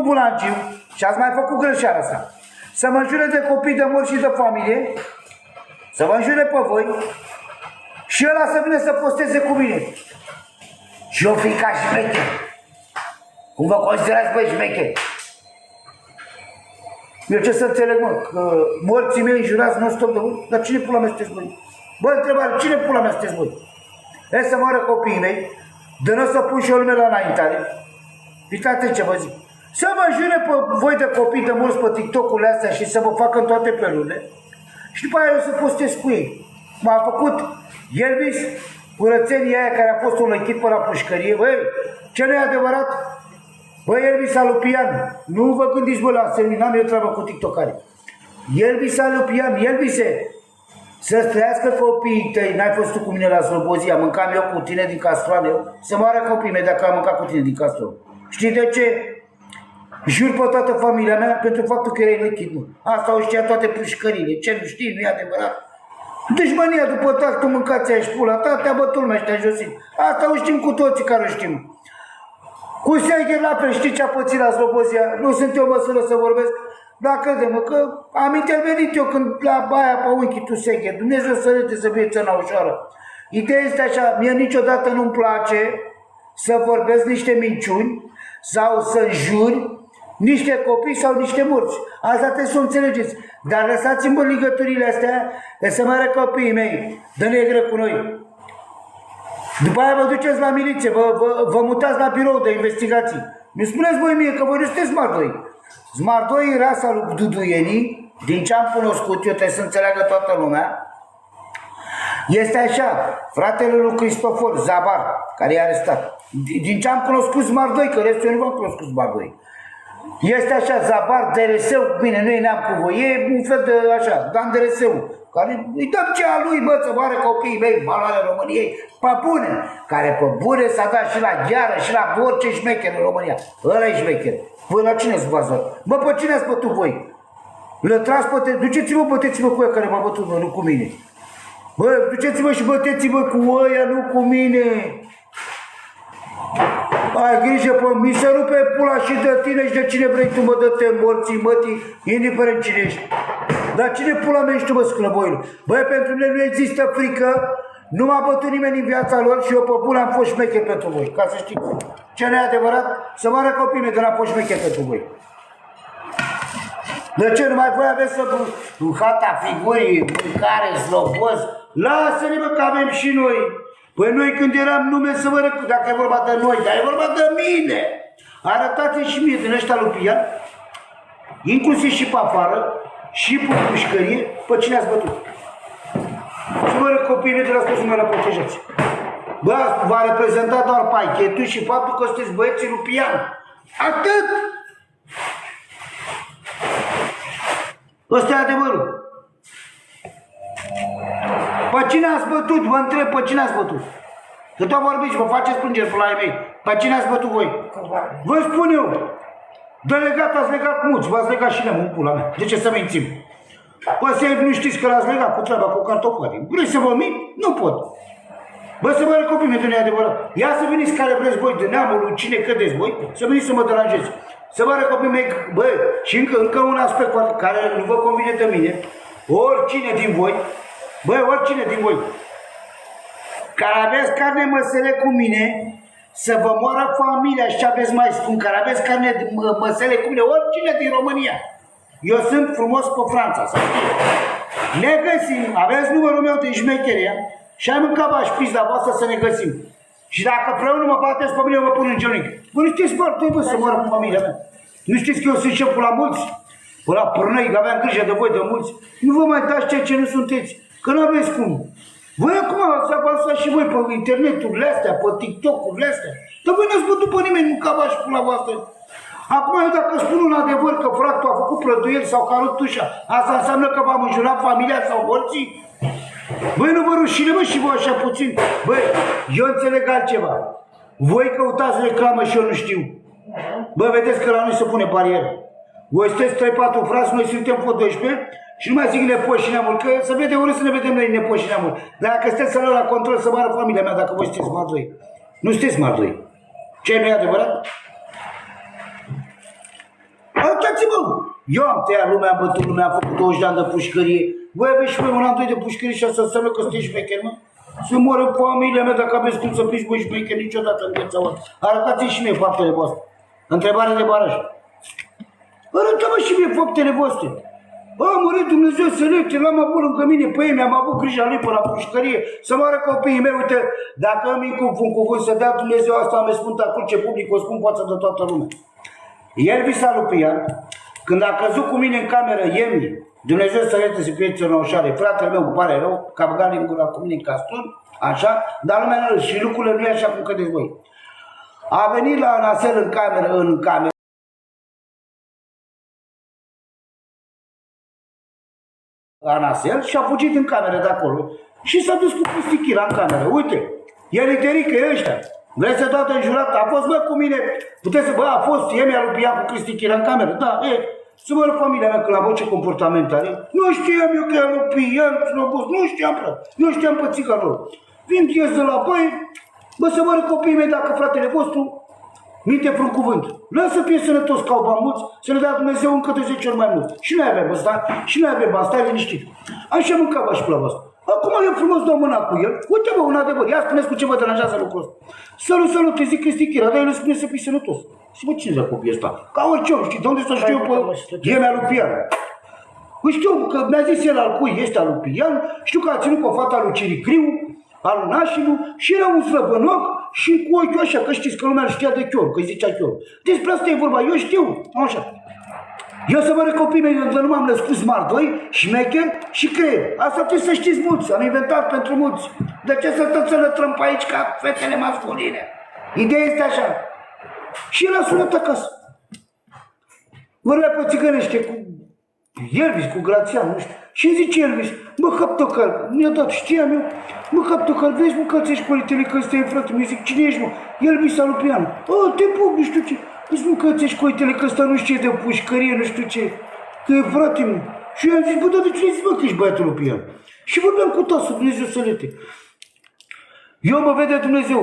bulangiu și ați mai făcut greșeala asta. Să mă înjure de copii, de mor și de familie, să vă înjure pe voi și ăla să vină să posteze cu mine. Și eu fi ca șmecher. Cum vă considerați, băi, șmecher? Eu ce să înțeleg, mă, că morții mei înjurați non-stop de voi? Dar cine pula mea sunteți voi? Bă, întrebare, cine pula mea sunteți voi? Hai să moară copiii mei, de nu să pun și o lume la înaintare. Uitați ce vă zic. Să vă jure pe voi de copii de mulți pe TikTok-urile astea și să vă facă în toate felurile. Și după aia eu să postez cu ei. M-a făcut Elvis, curățenia aia care a fost un lăchit pe la pușcărie. Băi, ce nu e adevărat? Băi, Elvis Alupian, nu vă gândiți, bă, la semnii, n-am eu treabă cu TikTokare. Elvis Alupian, Elvise, să-ți trăiască copiii tăi, n-ai fost tu cu mine la Slobozia, mâncam eu cu tine din castroane, să moară copiii mei dacă am mâncat cu tine din castroane. Știi de ce? Jur pe toată familia mea pentru faptul că erai lăchit, nu. Asta o știa toate pușcările. Ce nu știi, nu e adevărat. Dușmânia după tactul mâncați aia și pula ta, te-a bătut lumea și te-a josit. Asta o știm cu toții care o știm. Cu Segher la fel, știi ce a pățit la Slobozia? Nu sunt eu măsură să vorbesc, dar crede-mă că am intervenit eu când la baia pe unchi tu Segher. Dumnezeu să râde să fie țăna ușoară. Ideea este așa, mie niciodată nu-mi place să vorbesc niște minciuni sau să înjuri niște copii sau niște morți. Asta trebuie să o înțelegeți. Dar lăsați-mă legăturile astea de să mă copiii mei, de negre cu noi. După aia vă duceți la miliție, vă mutați la birou de investigații. Nu spuneți voi mie că voi nu sunteți mardoi. Mardoi în rasa lui Duduienii, din ce am cunoscut eu, trebuie să înțeleagă toată lumea, este așa, fratele lui Cristofor Zabar, care i-a arestat. Din ce am cunoscut Mardoi, că restul eu nu v-am cunoscut Mardoi. Este așa, Zabar, DRS-ul, bine, nu e neam cu voi, e un fel de așa, Dan DRS-ul, care îi dăm ce a lui, bă, să moară copiii mei, valoarea României, pe bune, care pe bune s-a dat și la gheară și la orice șmecher în România. Ăla e șmecher. Voi la cine ați văzut? Bă, pe cine ați bătut voi? Lătrați pe duceți-vă, băteți-vă cu ea care m-a bătut, bă, nu cu mine. Bă, duceți-vă și băteți-vă cu ăia, nu cu mine. Ai grijă pe mi se rupe pula și de tine și de cine vrei tu, mă, dă-te morții, mătii, indiferent cine ești. Dar cine pula mea ești tu, mă, sclăboiul? Băi, pentru mine nu există frică, nu m-a bătut nimeni în viața lor și eu pe bune am fost șmecher pentru voi, ca să știți. Ce nu e adevărat? Să mă arăt copiii mei că n-am fost șmecher pentru voi. De ce nu mai voi aveți să hata figurii, mâncare, slobos? Lasă-ne, mă, că avem și noi. Păi noi când eram nume să vă răcut, dacă e vorba de noi, dar e vorba de mine. Arătați-mi și mie din ăștia lui Pian, inclusiv și pe afară, și pe pușcărie, pe cine ați bătut. Și vă rog copiii mei de la spus să mă protejați. Bă, v-a reprezentat doar pachetul și faptul că sunteți băieții lui Pian. Atât! Ăsta e adevărul. Pe cine ați bătut? Vă întreb, pe cine ați bătut? Că tot vorbiți, vă faceți plângeri pe la ei mei. Pe cine ați bătut voi? Vă spun eu. De legat ați legat mulți, v-ați legat și neamul în pula mea. De ce să mințim? Bă, să nu știți că l-ați legat cu treaba, cu cartofoare. Vrei să vă mint? Nu pot. Bă, să vă recopim, de nu e adevărat. Ia să veniți care vreți voi, de neamul lui cine credeți voi, să veniți să mă deranjezi. Să vă recopim, bă, și încă un aspect care nu vă convine de mine. Oricine din voi, băi, oricine din voi care aveți carne măsele cu mine, să vă moară familia și ce aveți mai spun, care aveți carne măsele cu mine, oricine din România. Eu sunt frumos pe Franța, să știți. Ne găsim, aveți numărul meu de șmecheria și am în capa și pizda voastră să ne găsim. Și dacă vreau nu mă bateți pe mine, eu vă pun în genunchi. Bă, nu știți foarte bă, să moară cu familia mea. Nu știți că eu sunt șeful la mulți? Pă la pârnăi, că aveam grijă de voi, de mulți. Nu vă mai dați ceea ce nu sunteți, că nu aveți cum. Voi acum ați avansat și voi pe interneturile astea, pe TikTok-urile astea. Dar voi n-ați bătut pe nimeni, nu cava și pula voastră. Acum eu dacă spun un adevăr că fractul a făcut prăduieli sau că a rupt ușa, asta înseamnă că v-am înjurat familia sau morții? Băi, nu vă rușine, mă, și voi așa puțin. Băi, eu înțeleg altceva. Voi căutați reclamă și eu nu știu. Bă, vedeți că la noi se pune barieră. Voi sunteți 3-4 frați, noi suntem pe 12 și nu mai zic nepoși și neamuri, că să vede ori să ne vedem noi nepoși și neamuri. Dar dacă sunteți să luăm la control, să moară familia mea dacă voi sunteți mardoi. Nu sunteți mardoi. Ce nu e adevărat? Uitați-vă, eu am tăiat lumea, am bătut lumea, am făcut 20 de ani de pușcărie. Voi aveți și voi un an, doi de pușcărie și asta înseamnă că sunteți șmecheri, mă? Să moră familia mea dacă aveți cum să fiți voi șmecheri niciodată în viața voastră. Arătați-mi și mie faptele voastre. Întrebare de baraj. Arătă-mă și mie faptele voastre. Bă, a murit Dumnezeu selecție, l-am avut lângă mine pe ei, mi-am avut grija lui până la pușcărie, să moară copiii mei, uite, dacă îmi incub un cuvânt să dea Dumnezeu asta, am Sfânta Cruce public, o spun față de toată lumea. Elvis Alupian, când a căzut cu mine în cameră, Emi, Dumnezeu să ierte să fie țănăușare, fratele meu îmi pare rău, că a băgat lingura cu mine în caston, așa, dar lumea nu, și lucrurile nu e așa cum credeți voi. A venit la Anasel în cameră, Anasel și a fugit în cameră de acolo și s-a dus cu Cristichira în cameră. Uite, el îi terică ăștia. Vreți să toată înjurat? A fost, bă, cu mine. Puteți să, bă, a fost, Emi Alupian cu Cristichira în cameră. Da, să mă rog familia mea că la voi ce comportament are. Nu știam eu că e Alupian, nu știam, frate. Eu știam pe țiga lor. Vin ies de la băi, bă, să mă rog copiii mei dacă fratele vostru minte vreun cuvânt. Lasă fie sănătos ca au bani mulți, să ne dea Dumnezeu încă de 10 ori mai mult. Și noi avem ăsta, și noi avem bani, stai liniștit. Așa mâncava și la voastră. Acum eu frumos dau mâna cu el. Uite bă, un adevăr, ia spuneți cu ce vă deranjează lucrul ăsta. Salut, te zic Cristichira, dar el îmi spune să fii sănătos. Și bă, cine e copiii ăsta? Ca orice om, știi, de unde să știu eu pe Emi Alupian? Păi știu că mi-a zis el al cui este Alupian, știu că a ținut pe fata lui Ciricriu, al nașilor, și era un slăbănoc și cu ochiul așa, că știți că lumea îl știa de chior, că îi zicea chior. Despre asta e vorba, eu știu, așa. Eu să vă recopii mei, că nu m-am născut smart 2, șmecher și creier. Asta trebuie să știți mulți, am inventat pentru mulți. De ce să tot să lătrăm pe aici ca fetele masculine? Ideea este așa. Și el a sunat acasă. Vorbea pe țigănește cu Elvis, cu Grațian, nu știu. Și îmi zice Elvis, mă, Haptocar, mi-a dat, știam eu, mă, Haptocar, vezi, mă, că ți-ești colitele, că ăsta e frate, mi zic, cine ești, mă? Elvis Alupian. Te pup, nu știu ce. Îți mă, că ți-ești colitele, că ăsta nu știe de pușcărie, nu știu ce. Că e frate, mă. Și eu am zis, bă, dar de ce zici, mă, că ești băiatul Alupian? Și vorbeam cu tasul, Dumnezeu să lete. Eu mă vede Dumnezeu.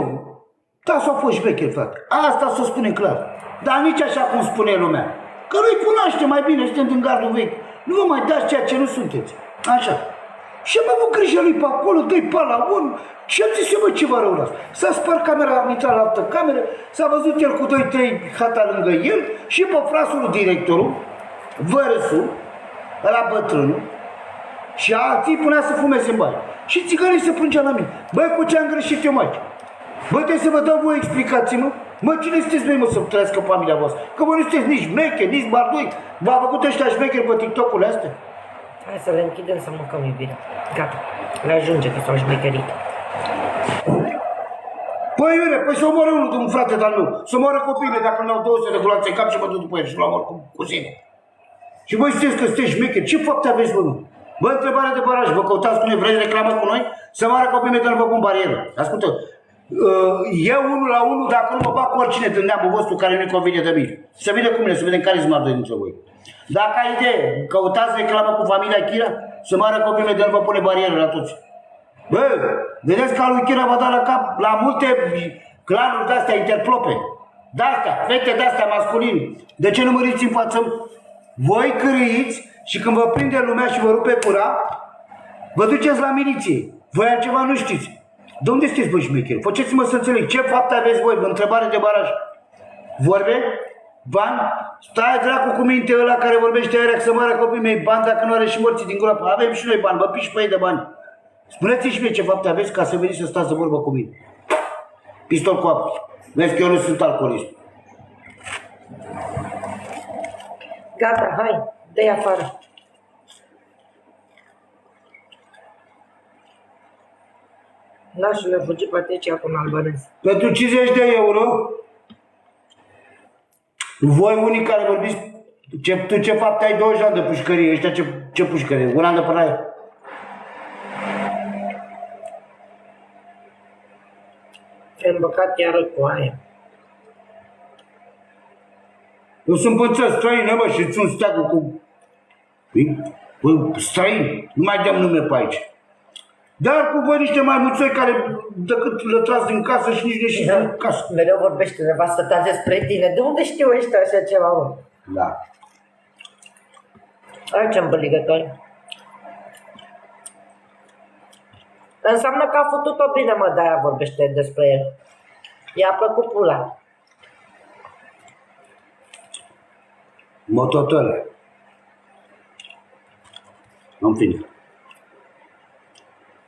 Tasul a fost șmecher, frate. Asta să o spunem clar. Dar nici așa cum spune lumea. Că nu-i cunoaște mai bine, suntem din gardul vechi. Nu vă mai dați ceea ce nu sunteți. Așa. Și am avut grijă lui pe acolo, dă-i pa la unul și am zis, bă, ceva rău las. S-a spart camera, am intrat la altă cameră, s-a văzut el cu 2-3 hata lângă el și pe frasul directorul, vărăsul, ăla bătrânul, și alții punea să fumeze în baie. Și țiganii se plângea la mine. Băi, cu ce am greșit eu, maici? Bă, trebuie să vă dau voi explicații-mă. Mă, cine sunteți voi, mă, să trăiască familia voastră? Că voi nu sunteți nici șmecheri, nici bardui. V-a făcut ăștia șmecheri pe TikTok-urile astea? Hai să le închidem să mâncăm, iubire. Gata, le ajunge că s-au șmecherit. Păi, iure, păi să omoară unul de un frate de-al meu. Să omoară copiii mei dacă nu au 200 de gloanțe în cap și mă duc după el și l-am cu sine. Și voi știți că sunteți șmecheri. Ce fapte aveți, bă, nu? Bă, întrebare de baraj, vă căutați cu noi, vreți reclamă cu noi? Să moară copiii mei, dar nu vă pun barieră. Ascultă, eu unul la unul, dacă nu mă bag cu oricine din neamul vostru care nu-i convine de mine. Să vină cu mine, să vedem care sunt doi dintre voi. Dacă ai idee, căutați reclamă cu familia Chira, să moară copiii mei, de nu vă pune barieră la toți. Bă, vedeți că lui Chira vă da la cap la multe clanuri de-astea interplope. De-astea, fete de-astea masculine. De ce nu măriți în față? Voi cârâiți și când vă prinde lumea și vă rupe cura, vă duceți la miliție. Voi altceva nu știți. De unde sunteți, bă, șmecheri? Faceți-mă să înțeleg. Ce fapte aveți voi? Întrebare de baraj. Vorbe? Bani? Stai dracu cu minte ăla care vorbește aia să moară copiii mei. Bani dacă nu are și morții din groapă. Avem și noi bani, vă piși pe ei de bani. Spuneți-mi și mie ce fapte aveți ca să veniți să stați de vorbă cu mine. Pistol cu apă. Vezi că eu nu sunt alcoolist. Gata, hai, dă-i afară. Nașule a fugit Patricia cu un albanez. Pentru 50 de euro, voi unii care vorbiți, tu ce fapte ai 20 ani de pușcărie, ăștia ce pușcărie, un an de până aia. Te-ai îmbăcat iară cu aia. Eu sunt pe țări străine, mă, și sunt steagul cu străini, nu mai dăm nume pe aici. Dar cu voi niște maimuțoi care decât le tras din casă și nici ieșiți din casă. Mereu vorbește nevastă ta despre tine. De unde știu ăștia așa ceva, mă? Da. Aici îmbăligători. Înseamnă că a făcut-o bine, mă, de-aia vorbește despre el. I-a plăcut pula. Mototăle. În fine.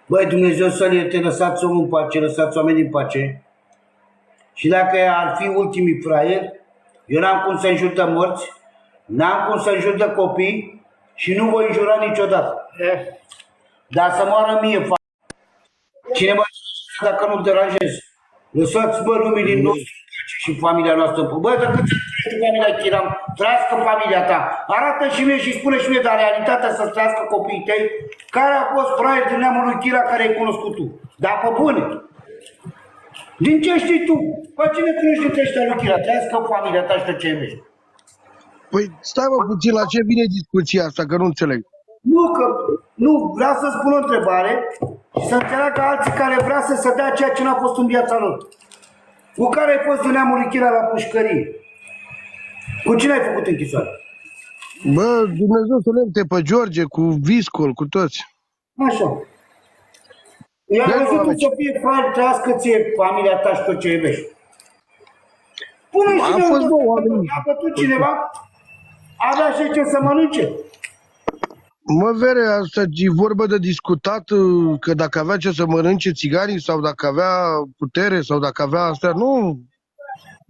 Băi, Dumnezeu să-l ierte, lăsați omul în pace, lăsați oamenii în pace. Și dacă ar fi ultimii fraieri, eu n-am cum să înjur de morți, n-am cum să înjur de copii și nu voi înjura niciodată. Dar să moară mie, cine mă dacă nu-l deranjez. Lăsați, bă, lumii nostru și familia noastră. Bă, dacă ți-ai familia Chiram, trăiască familia ta. Arată și mie și spune și mie, dar realitatea să trăiască copiii tăi, care a fost fraier din neamul lui Chira care ai cunoscut tu. Dar pe bune. Din ce știi tu? Pe cine cunoști dintre ăștia lui Chira? Trăiască familia ta și tot ce iubești. Păi stai mă puțin, la ce vine discuția asta, că nu înțeleg. Nu, vreau să spun o întrebare și să înțeleagă alții care vrea să se dea ceea ce n-a fost în viața lor. Cu care ai fost din neamul lui Chira la pușcărie? Cu cine ai făcut închisoare? Bă, Dumnezeu să le pe George, cu Viscol, cu toți. Așa. Eu am văzut cum să fie fraier, trăiască ție familia ta și tot ce iubești. Pune și Am fost două oameni. A bătut cineva, avea și ce să mănânce. Mă, vere, asta e vorba de discutat, că dacă avea ce să mănânce țiganii sau dacă avea putere sau dacă avea astea, nu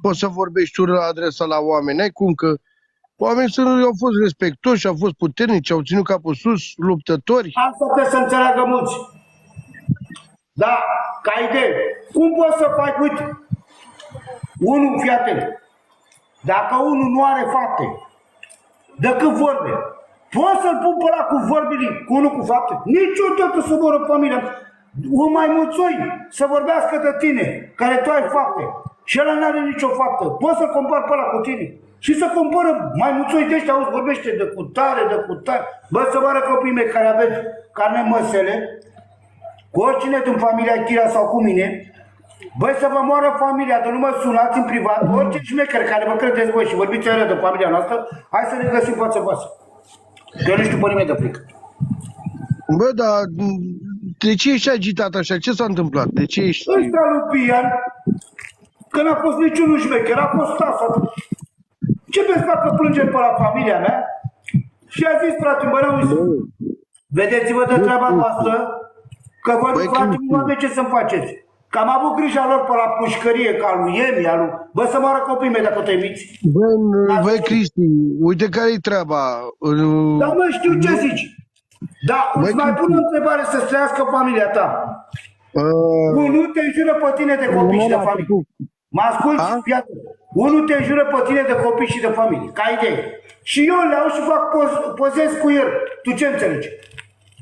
poți să vorbești tu la adresa la oameni. N-ai cum, că oamenii au fost respectoși, au fost puternici, au ținut capul sus, luptători. Asta trebuie să înțeleagă mulți. Da, ca idee, cum poți să faci, uite, unul, fii atent, dacă unul nu are fapte, decât vorbe, poți să-l pun pe ăla cu vorbele, cu unul cu fapte? Niciodată să voră familia. Un mai mulțoi să vorbească de tine, care tu ai fapte, și ăla nu are nicio faptă. Poți să compari pe ăla cu tine. Și să compară mai mulțoi de ăștia, auzi, vorbește de cutare, de cutare. Bă, să vară copiii mei care aveți carne măsele, cu oricine din familia Chira sau cu mine, băi, să vă moară familia, de nu mă sunați în privat, orice șmecher care vă credeți voi și vorbiți alea de familia noastră, hai să ne găsim față-față. Eu nu știu pe nimeni de frică. Bă, dar de ce ești agitat așa? Ce s-a întâmplat? De ce ești... Ăsta lui Pian, că n-a fost niciunul șmecher, a fost asta. Ce vezi facă plângeri pe la familia mea? Și a zis, frate, bă, uite, vedeți-vă de treaba voastră, că voi, frate, nu aveți ce să-mi faceți. Că am avut grija lor pe la pușcărie, ca lui Emi, lui... Bă, să moară copiii mei dacă te miți. Băi, Cristi, uite care-i treaba. Dar mă, știu ce zici. Dar îți mai pun o întrebare să-ți trăiască familia ta. Unul te înjură pe tine de copii și de familie. Mă asculti? Unul te înjură pe tine de copii și de familie, ca idee. Și eu le iau și fac pozez cu el. Tu ce înțelegi?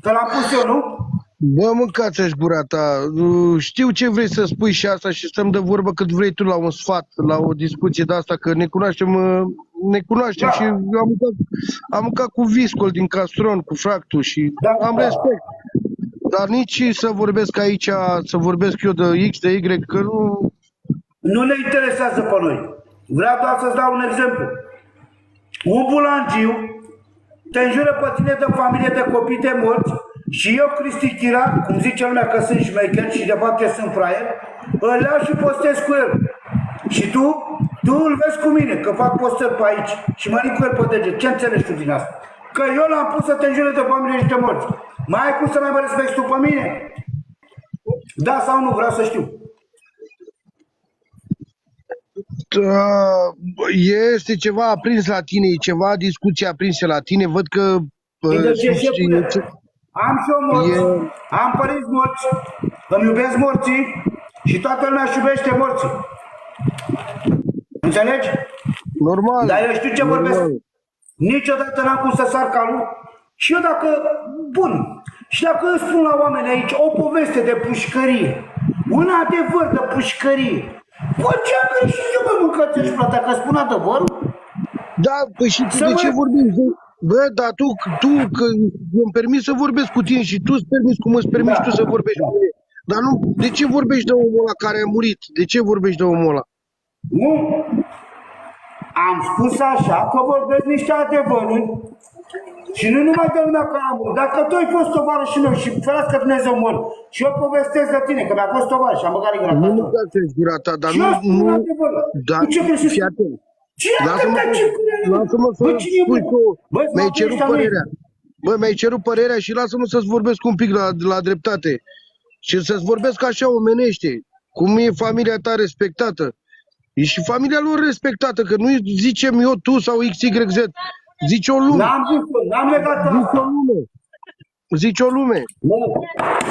Că l-am pus eu, nu? Bă, mâncați-și gura ta. Știu ce vrei să spui și asta și stăm de vorbă cât vrei tu la un sfat, la o discuție de asta, că ne cunoaștem da. Și am mâncat cu Viscol din Castron, cu Fractul și am respect. Dar nici să vorbesc aici, să vorbesc eu de X, de Y, că nu... Nu ne interesează pe noi. Vreau doar să-ți dau un exemplu. Un bulangiu te înjură pe tine de familie, de copii, de morți, și eu, Cristi Chira, cum zice lumea că sunt șmecher și de fapt eu sunt fraier, îl iau și postez cu el. Și tu îl vezi cu mine, că fac postări pe aici și mă ridic cu el pe deget. Ce înțelegi tu din asta? Că eu l-am pus să te înjure de familie și de morți. Mai ai cum să mai mă respecti tu pe mine? Da sau nu? Vreau să știu. Este ceva aprins la tine, e ceva discuție aprinsă la tine, văd că... Am și eu morți, am părinți morți, îmi iubesc morții și toată lumea își iubește morții. Înțelegi? Normal. Dar eu știu ce vorbesc. Niciodată n-am cum să sar calul. Și eu dacă, bun, și dacă îți spun la oameni aici o poveste de pușcărie, un adevăr de pușcărie, bă, ce-am greșit eu, mă, mâncați-și plata, că spun adevărul? Da, păi și tu de ce vorbești? Bă, dar tu că îmi permis să vorbesc cu tine și tu îți permis cum îți permiți tu să vorbești cu mine. Dar nu, de ce vorbești de omul ăla care a murit? De ce vorbești de omul ăla? Nu. Am spus așa că vorbesc niște adevăruri Și nu numai de lumea care am murit. Dacă tu ai fost tovarășul meu și ferească Dumnezeu mor și eu povestesc de tine că mi-a fost tovarăș și am băgat în Nu mâncați gura ta, dar și eu spun nu... adevărul. Da, Tu ce crezi? fii atent. Cine a cântat ce Lasă-mă să spui tu, mi-ai cerut părerea. părerea. Bă, mi-ai cerut părerea și lasă-mă să-ți vorbesc un pic la dreptate. Și să-ți vorbesc așa omenește, cum e familia ta respectată. E și familia lor respectată, că nu zicem eu, tu sau XYZ. Zici o lume. N-am negat Zici o lume. Zici o lume.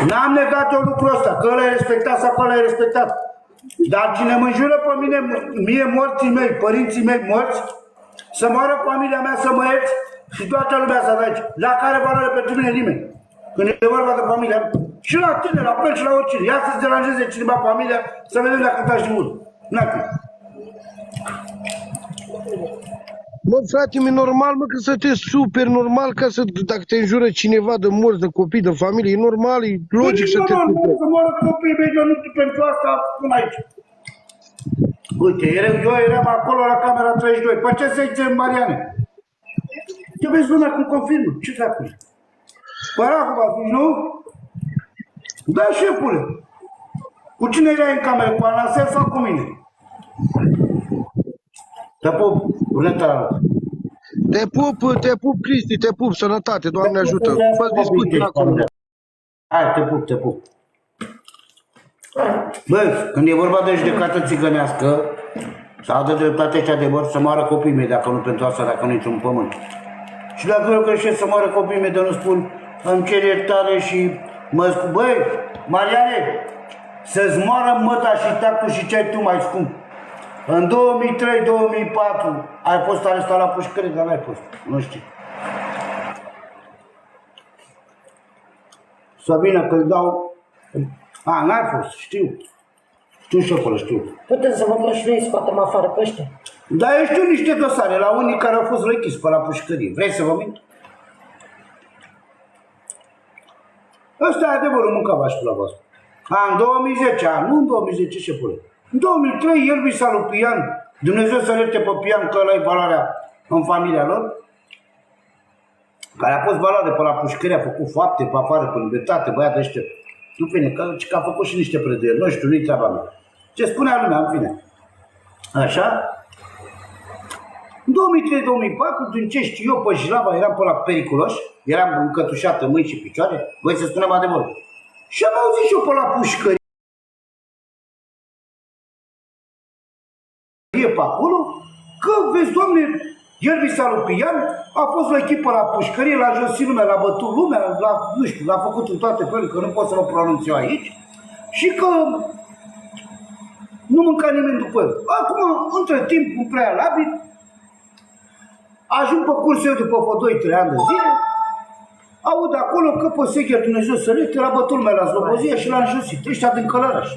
N-am negat eu lucrul ăsta, că ăla e respectat sau că ăla e respectat. Dar cine mă înjură pe mine, mie morții mei, părinții mei morți, să moară familia mea, să mă ierți și toată lumea să vezi. La care valoare pentru mine nimeni. Când e vorba de familia, și la tine, la fel și la oricine. Ia să-ți deranjeze cineva familia, să vedem dacă taci de mult. N-ai. Mă, frate, mi-e normal, mă, că să te super normal, ca să, dacă te înjură cineva de morți, de copii, de familie, e normal, e logic să te superi. Să moară copiii mei, eu nu pentru asta spun aici. Uite, eu eram acolo la camera 32. Păi ce să-i țin, Mariane? Ce vezi lumea cum confirmă? Ce fac? Păracul va fi, nu? Da, șefule. Cu cine erai în cameră? Cu Anasel sau cu mine? Te pup, Bruneta. Te pup, Cristi, te pup, sănătate, Doamne ajută. Fă-ți discuții acolo. Hai, te pup. Bă, când e vorba de judecată țigănească, sau de dreptate și adevăr, să moară copiii mei, dacă nu pentru asta, dacă nu într-un pământ. Și dacă eu greșesc să moară copiii mei, de nu spun, îmi cer iertare și mă scump. Băi, Mariane, să-ți moară măta și tactul și ce ai tu mai scump. În 2003-2004 ai fost arestat la pușcărie, dar n-ai fost, nu știu. Să vină că îi dau... A, n-ai fost, știu. Știu și acolo, știu. Putem să vă și noi scoatem afară pe ăștia. Dar eu știu niște dosare la unii care au fost răchiți pe la pușcărie. Vrei să vă mint? Ăsta e adevărul, mâncavaș pe la voastră. În 2010, nu în 2010, ce pune? În 2003, Ierbi Salupian, Dumnezeu să ierte pe Pian, că ăla e valoarea în familia lor, care a fost valoare pe la pușcărie, a făcut fapte pe afară, pe libertate, băiatul ăștia. Nu bine, că a făcut și niște prăduieri, nu știu, nu-i treaba mea. Ce spunea lumea, în fine. Așa? În 2003-2004, din ce știu eu, pe Jilava, eram pe la periculoși, eram încătușat în mâini și picioare, voi să spunem adevărul. Și am auzit și eu pe la pușcărie pe acolo, că, vezi, Doamne, Ierbi Salupian a fost la echipă la pușcărie, l-a josit lumea, l-a bătut lumea, nu știu, l-a făcut în toate felurile, că nu pot să mă pronunț eu aici, și că nu mânca nimeni după el. Acum, între timp, în prealabil, ajung pe cursul eu după 2-3 ani de zile, aud acolo că pe Segher Dumnezeu să le l-a bătut lumea la Slobozia și l-a înjosit. Ăștia din Călăraș.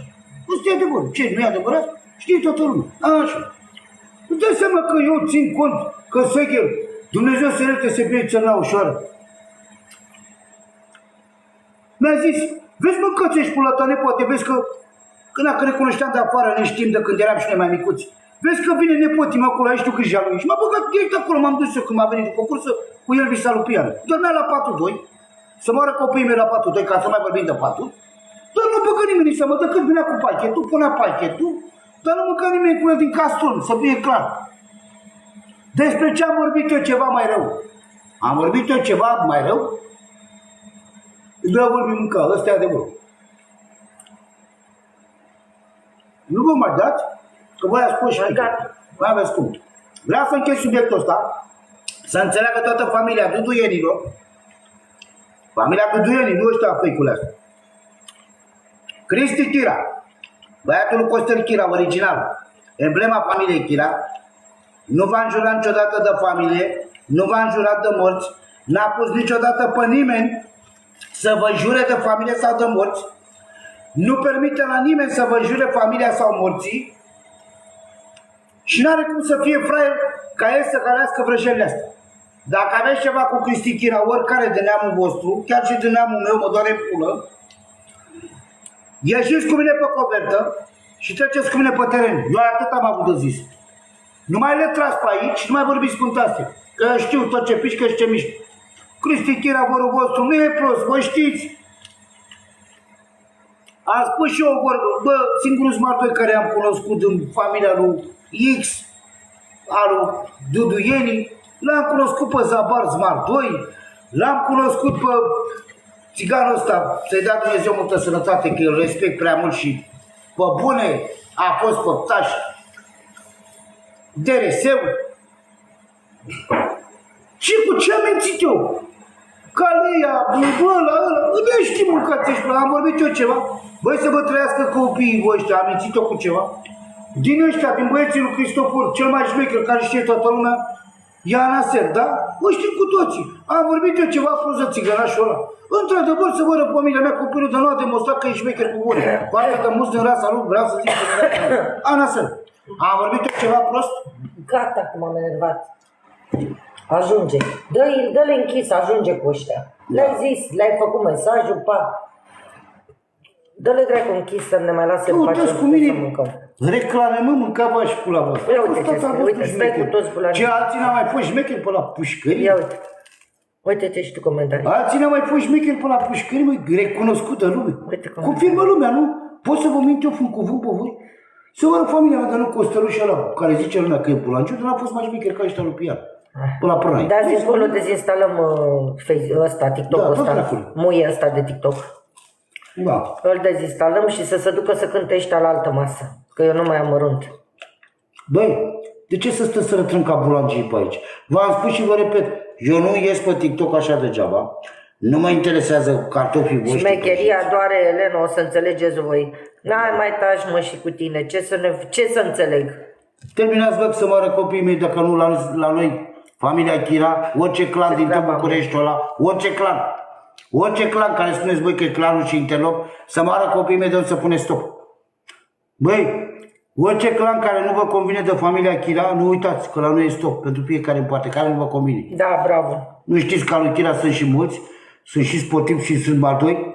Nu știu adevărul. Ce, nu e adevărat? Știe toată lumea. Așa. Îți dai seama că eu țin cont că Segher, Dumnezeu să le se fie țărna ușoară. Mi-a zis, vezi mă că ți-ești pula ta nepoate, vezi că când ne cunoșteam de afară, ne știm de când eram și noi mai micuți. Vezi că vine nepotii acolo, ai știu câți lui. Și m-a băgat direct acolo, m-am dus eu când m-a venit după cursă cu Ierbi Salupian. Dormea la patul 2, să moară copiii mei la patul 2, ca să mai vorbim de patul. Dar nu băgă nimeni să mă dă când venea cu pachetul, punea pachetul, dar nu mânca nimeni cu el din castron, să fie clar. Despre ce am vorbit eu ceva mai rău? Am vorbit eu ceva mai rău? Vreau vorbim încă, ăsta e adevărul. Nu vă mai dați? Că voi ați spus și aici. Voi aveți cum. Vreau să închei subiectul ăsta, să înțeleagă toată familia Duduienilor. Familia Duduienii, nu ăștia fake-ule astea. Cristi Chira, băiatul lui Costel Chira, original, emblema familiei Chira, nu v-a înjurat niciodată de familie, nu v-a înjurat de morți, n-a pus niciodată pe nimeni să vă jure de familie sau de morți, nu permite la nimeni să vă jure familia sau morții și n-are cum să fie fraier ca el să calească vrăjelile astea. Dacă aveți ceva cu Cristi Chira, oricare de neamul vostru, chiar și de neamul meu, mă doare pulă, ieșiți cu mine pe covertă și treceți cu mine pe teren. Eu atât am avut de zis. Nu mai le tras pe aici, nu mai vorbiți cu astea. Că știu tot ce pișcă și ce mișcă. Cristi Chira, vorul vostru, nu e prost, vă știți. Am spus și eu o vorbă, bă, singurul Smart 2 care am cunoscut în familia lui X, al lui Dudu Ieni, l-am cunoscut pe Zabar Smart 2, l-am cunoscut pe țiganul ăsta, să-i dea Dumnezeu multă sănătate, că îl respect prea mult și pe bune a fost păptaș, DRS-ul. Și cu ce am mințit eu? Calea, ăla, nu știu mâncați ești, am vorbit eu ceva. Băi, să vă trăiască copiii voștri, am mințit-o cu ceva. Din ăștia, din băieții lui Cristofor, cel mai șmecher care știe toată lumea, Ian Aser, da? Vă știm cu toții. Am vorbit eu ceva frunză țigănașul ăla. Într-adevăr, să vă rău familia mea, copilul de nu a demonstrat că e șmecher cu bune. Partea de mulți din rasa lui, vreau să zic că Ian Aser. Am vorbit eu ceva prost? Gata, cum am enervat. Ajunge. Dă-le închis, ajunge cu ăștia. Le-ai zis, le-ai făcut mesajul, pa. Dă-le dracu închis să ne mai lase în pace Uite-ți cu să mine, mâncăm. reclame, mă, mâncava și pula voastră. Ia uite, stai cu toți bulanii. Ce alții n-au mai fost șmecheri pe la pușcării? Ia uite. Uite-te și tu comentarii. Alții n-au mai fost șmecheri pe la pușcării, măi, recunoscută lume. Uite cum- Confirmă lumea, nu? Pot să vă mint eu un cuvânt pe voi? Să vă rog familia mea, dar nu Costăluș ăla, care zice lumea că e pulanciu, dar n-a fost mai șmecher ca ăștia lui Pian. Pe la Prănai. Da, zi încolo dezinstalăm ăsta, TikTok-ul Da, tot ăsta, dracului. muie ăsta de TikTok. Da. Îl dezinstalăm și să se ducă să cânte ăștia la altă masă, că eu nu mai am mărunt. Băi, de ce să stăm să rătrâm ca bulangii pe aici? V-am spus și vă repet, eu nu ies pe TikTok așa degeaba. Nu mă interesează cartofii voștri. Șmecheria doare, Elena, o să înțelegeți voi. N-ai mai taci, mă, și cu tine, ce să înțeleg? Terminați, bă, să moară copiii mei, dacă nu la noi, familia Chira, orice clan din tot Bucureștiul ăla, orice clan care spuneți voi că e clanul și interlop, să moară copiii mei de unde să pune stop. Băi, orice clan care nu vă convine de familia Chira, nu uitați că la noi e stop pentru fiecare în parte, care nu vă convine. Da, bravo. Nu știți că al lui Chira sunt și mulți, sunt și sportivi și sunt mardoi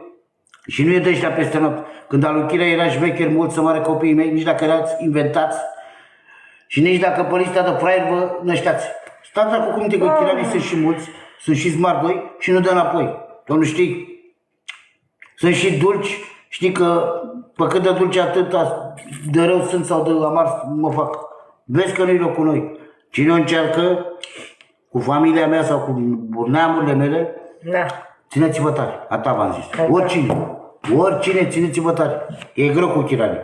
și nu e de ăștia peste noapte. Când al lui Chira era șmecher mult să moară copiii mei, nici dacă erați inventați și nici dacă pe lista de fraieri vă nășteați. Stați acum cum că Chiranii sunt și mulți, sunt și smardoi și nu dă înapoi. Tu nu știi? Sunt și dulci, știi că pe cât de dulce atât de rău sunt sau de amar mă fac. Vezi că nu-i locul noi. Cine o încearcă cu familia mea sau cu neamurile mele, Da. țineți-vă tare, atât v-am zis. Oricine, țineți-vă tare. E greu cu Chiranii.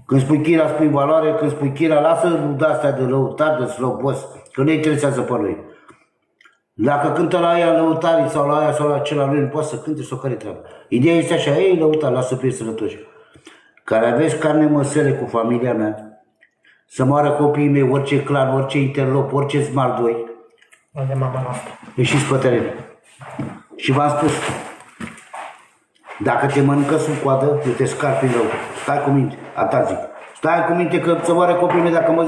Când spui Chira, spui valoare, când spui Chira, lasă de-astea de lăutar, de slobos, că nu-i interesează pe lui. Dacă cântă la aia lăutarii sau la aia sau la celălalt, nu poate să cânte sau care treabă. Ideea este așa, ei lăutar, lasă fie sănătoși. Care aveți carne măsele cu familia mea, să moară copiii mei, orice clan, orice interlop, orice smardoi, Unde mama noastră? ieșiți pe teren. Și v-am spus, dacă te mănâncă sub coadă, eu te scar prin rău. Stai cu minte, atât zic. Stai cu minte că să moară copiii mei, dacă mă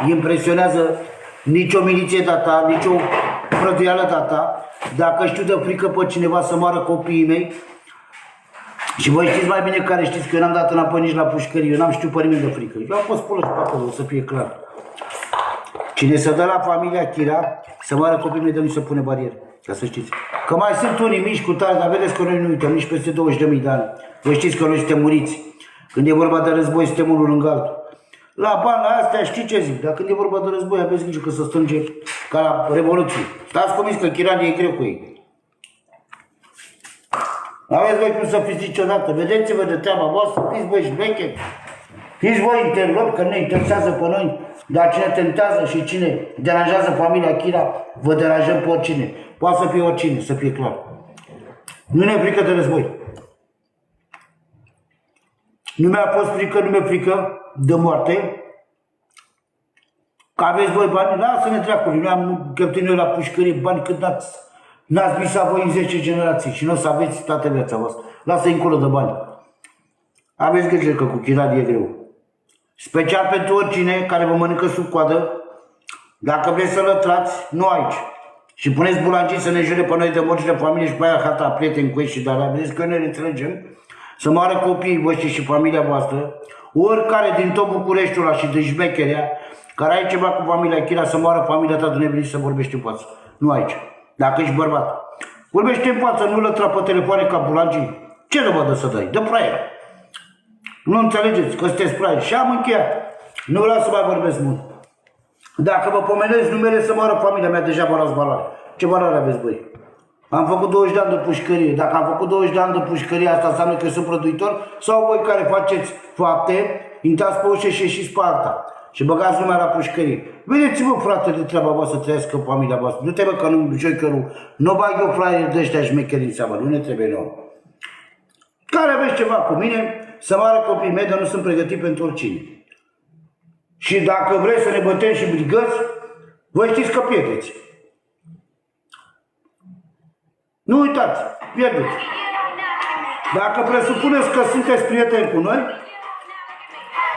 impresionează nicio miliție data, nicio prăduială data, dacă știu de frică pe cineva să moară copiii mei, și voi știți mai bine care știți că eu n-am dat înapoi nici la pușcărie, eu n-am știut pe nimeni de frică. Eu am fost pulă și pe acolo, o să fie clar. Cine se dă la familia Chira, să moară copiii mei de nu se pune barieră, ca să știți. Că mai sunt unii mici cu tare, dar vedeți că noi nu uităm, nici peste 20.000 de ani. Voi știți că noi suntem muriți. Când e vorba de război, suntem unul lângă altul. La bani, la astea, știi ce zic? Dar când e vorba de război, aveți grijă că se strânge ca la Revoluție. Stați convins că Chiranii e greu cu ei. Aveți voi cum să fiți niciodată. Vedeți-vă de treaba voastră, fiți voi șmecheri. Fiți voi interlopi, că ne interesează pe noi. Dar cine tentează și cine deranjează familia Chira, vă deranjăm pe oricine. Poate să fie oricine, să fie clar. Nu ne frică de război. Nu mi-a fost frică, nu mi-e frică de moarte. Că aveți voi bani, lasă-ne dracului. Noi am cheltuit noi la pușcărie bani cât n-ați visat voi în 10 generații și nu o să aveți toată viața voastră. Lasă-i încolo de bani. Aveți grijă că cu Chiranii e greu. Special pentru oricine care vă mănâncă sub coadă, dacă vreți să lătrați, nu aici. Și puneți bulangii să ne jure pe noi de morți de familie și pe aia hata, prieteni cu ei și de-alea. Vedeți că noi ne înțelegem. Să moară copiii voștri și familia voastră, oricare din tot Bucureștiul ăla și din șmecherea, care ai ceva cu familia Chira, să moară familia ta de nevenit să vorbești în față. Nu aici. Dacă ești bărbat. Vorbește în față, nu lătra pe telefoane ca bulangii. Ce nu vă dă să dai? Dă fraier. Nu înțelegeți că sunteți fraieri. Și am încheiat. Nu vreau să mai vorbesc mult. Dacă vă pomenesc numele să moară familia mea, deja vă las valoare. Ce valoare aveți voi? Am făcut 20 de ani de pușcărie. Dacă am făcut 20 de ani de pușcărie, asta înseamnă că sunt prăduitor? Sau voi care faceți fapte, intrați pe ușă și ieșiți pe alta și băgați lumea la pușcărie? Vedeți-vă, frate, de treaba voastră, trăiască familia voastră. Nu trebuie că nu joicherul, nu bag eu fraieri de ăștia șmecheri în seamă, nu ne trebuie nouă. Care aveți ceva cu mine, să moară copiii mei, dar nu sunt pregătit pentru oricine. Și dacă vreți să ne bătem și brigăți, voi știți că pierdeți. Nu uitați, pierdeți. Dacă presupuneți că sunteți prieteni cu noi,